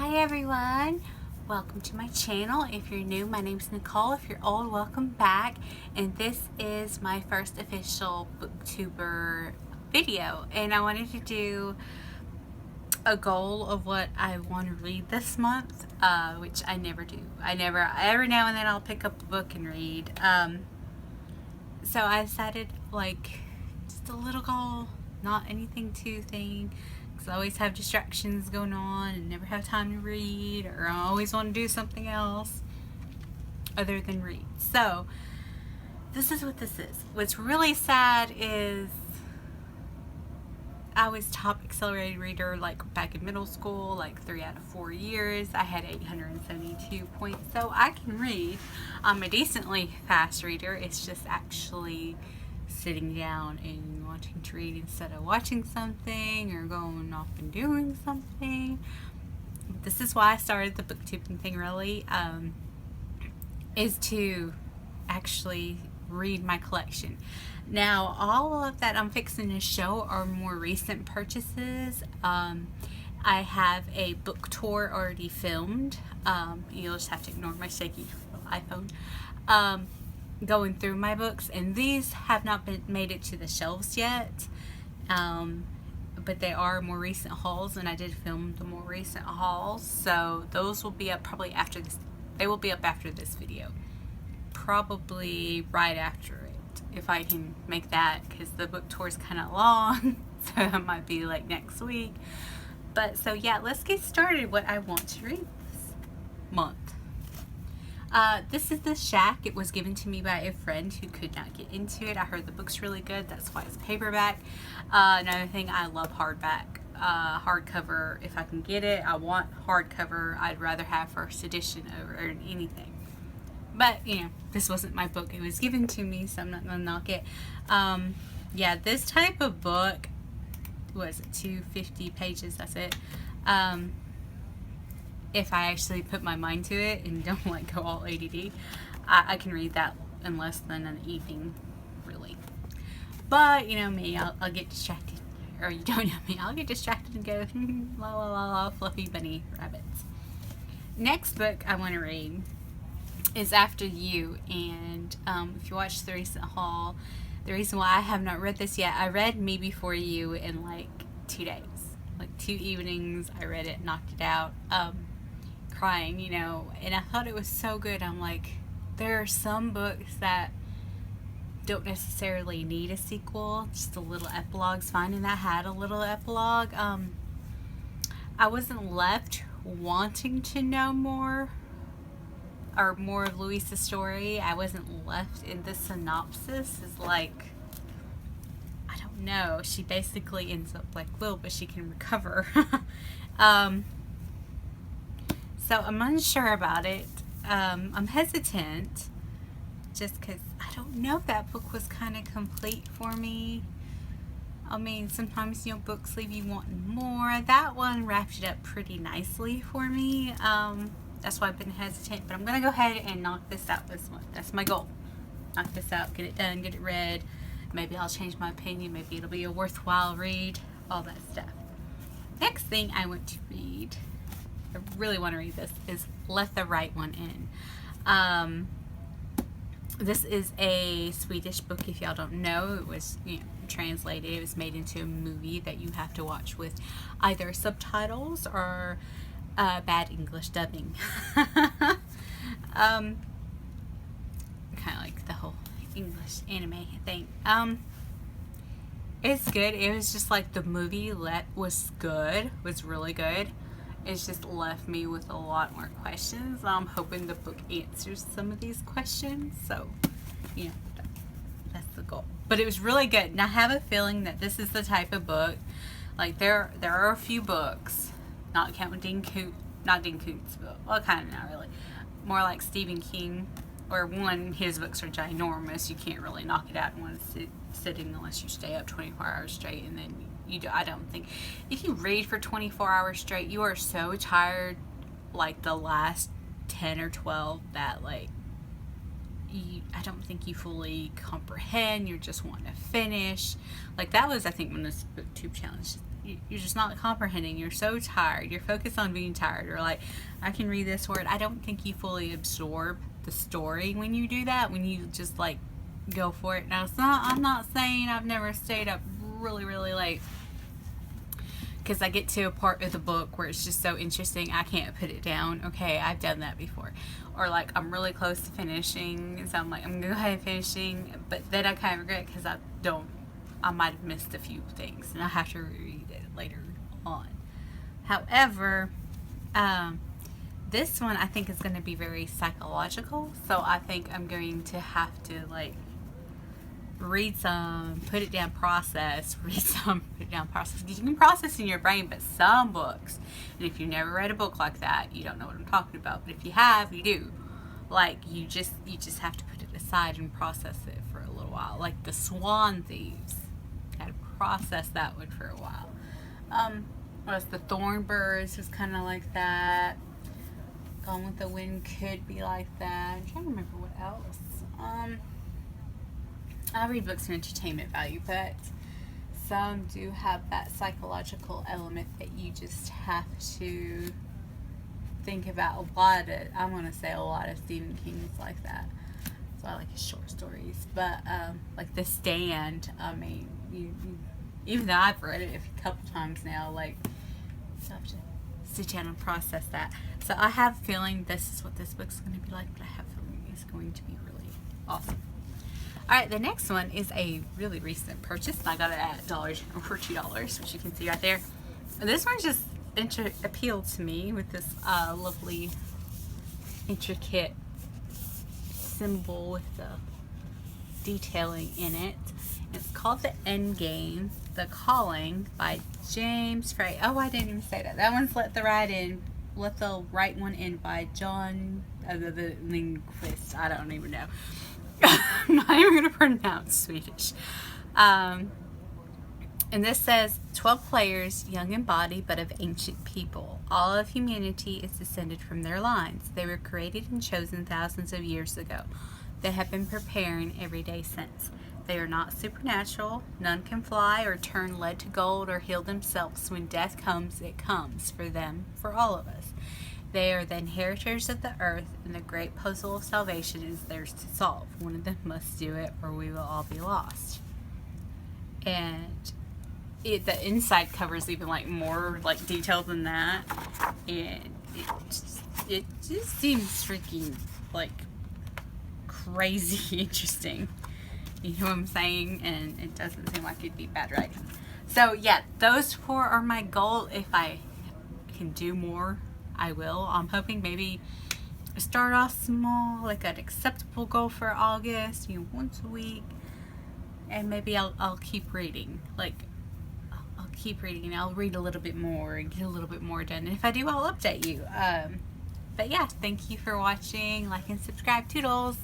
Hi everyone, welcome to my channel. If you're new, my name's Nicole. If you're old, welcome back. And this is my first official booktuber video, and I wanted to do a goal of what I want to read this month, which I never do. Every now and then I'll pick up a book and read. So I decided, like, just a little goal, not anything too thing, because I always have distractions going on and never have time to read, or I always want to do something else other than read. So this is what this is. What's really sad is I was top accelerated reader like back in middle school, like 3 out of 4 years. I had 872 points, so I can read. I'm a decently fast reader. It's just actually sitting down and wanting to read instead of watching something or going off and doing something. This is why I started the booktubing thing, really, is to actually read my collection. Now, all of that I'm fixing to show are more recent purchases. I have a book tour already filmed. You'll just have to ignore my shaky iPhone. Going through my books, and these have not made it to the shelves yet. But they are more recent hauls, and I did film the more recent hauls. So those will be up probably after this. They will be up after this video. Probably right after it, if I can make that, because the book tour is kind of long. So it might be like next week. But so yeah, let's get started what I want to read this month. This is The Shack. It was given to me by a friend who could not get into it. I heard the book's really good. That's why it's paperback. Another thing, I love hardback. Hardcover, if I can get it. I want hardcover. I'd rather have first edition over anything. But, you know, this wasn't my book. It was given to me, so I'm not going to knock it. Yeah, this type of book, what is it, 250 pages, that's it. If I actually put my mind to it and don't like go all ADD, I can read that in less than an evening, really. But, you know me, I'll get distracted. Or you don't know me, I'll get distracted and go, la la la la, fluffy bunny rabbits. Next book I want to read is After You, and if you watched the recent haul, the reason why I have not read this yet, I read Me Before You in like 2 days. Like 2 evenings, I read it, knocked it out. Crying, you know, and I thought it was so good. I'm like, there are some books that don't necessarily need a sequel, just a little epilogue's fine, and that had a little epilogue. I wasn't left wanting to know more, or more of Louisa's story. I wasn't left in the synopsis is like, I don't know, she basically ends up like Will, but she can recover. So I'm unsure about it. I'm hesitant just because I don't know if that book was kind of complete for me. I mean, sometimes, you know, books leave you wanting more. That one wrapped it up pretty nicely for me. That's why I've been hesitant, but I'm going to go ahead and knock this out this month. That's my goal. Knock this out, get it done, get it read. Maybe I'll change my opinion. Maybe it'll be a worthwhile read. All that stuff. Next thing I want to read, I really want to read this, is Let the Right One In. This is a Swedish book, if y'all don't know. It was, you know, translated. It was made into a movie that you have to watch with either subtitles or bad English dubbing. Kind of like the whole English anime thing. It's good. It was just like the movie was good, was really good. It's just left me with a lot more questions. I'm hoping the book answers some of these questions. So, you know, that's the goal. But it was really good. And I have a feeling that this is the type of book, like there are a few books, not counting Dean Koontz, but, well, kind of not really. More like Stephen King, or one, his books are ginormous. You can't really knock it out in one sitting unless you stay up 24 hours straight, and then I don't think, if you read for 24 hours straight, you are so tired, like the last 10 or 12, that like, I don't think you fully comprehend. You're just wanting to finish. Like that was, I think, one of the booktube challenges you're just not comprehending. You're so tired. You're focused on being tired. You're like, I can read this word. I don't think you fully absorb the story when you do that, when you just like go for it. Now, I'm not saying I've never stayed up really, really late, because I get to a part of the book where it's just so interesting I can't put it down. Okay, I've done that before. Or like I'm really close to finishing, so I'm like, I'm gonna go ahead and finishing, but then I kind of regret because I might have missed a few things and I have to reread it later on. However, this one I think is going to be very psychological, so I think I'm going to have to like read some, put it down, process, read some, put it down, process. You can process in your brain, but some books, and if you've never read a book like that, you don't know what I'm talking about. But if you have, you do. Like, you just have to put it aside and process it for a little while. Like the Swan Thieves, I had to process that one for a while. Was the Thornbirds was kind of like that. Gone with the Wind could be like that. I'm trying to remember what else. I read books for entertainment value, but some do have that psychological element that you just have to think about. I want to say a lot of Stephen King is like that. So I like his short stories. But like The Stand, I mean, you even though I've read it a couple times now, like, you have to sit down and process that. So I have a feeling this is what this book's going to be like, but I have a feeling it's going to be really awesome. Alright, the next one is a really recent purchase. I got it at Dollar General for $2, which you can see right there. This one just appealed to me with this lovely, intricate symbol with the detailing in it. It's called The Endgame, The Calling by James Frey. Oh, I didn't even say that. That one's Let the Right One In by John Lindquist. I don't even know. I'm not even going to pronounce Swedish. And this says, 12 players, young in body, but of ancient people. All of humanity is descended from their lines. They were created and chosen thousands of years ago. They have been preparing every day since. They are not supernatural. None can fly or turn lead to gold or heal themselves. When death comes, it comes for them, for all of us. They are the inheritors of the earth, and the great puzzle of salvation is theirs to solve. One of them must do it, or we will all be lost. And the inside cover is even like more like detailed than that, and it just seems freaking like crazy interesting. You know what I'm saying? And it doesn't seem like it'd be bad writing. So yeah, those 4 are my goal. If I can do more, I will. I'm hoping maybe start off small, like an acceptable goal for August, once a week, and maybe I'll keep reading. Like, I'll keep reading and I'll read a little bit more and get a little bit more done. And if I do, I'll update you. But yeah, thank you for watching. Like and subscribe. Toodles!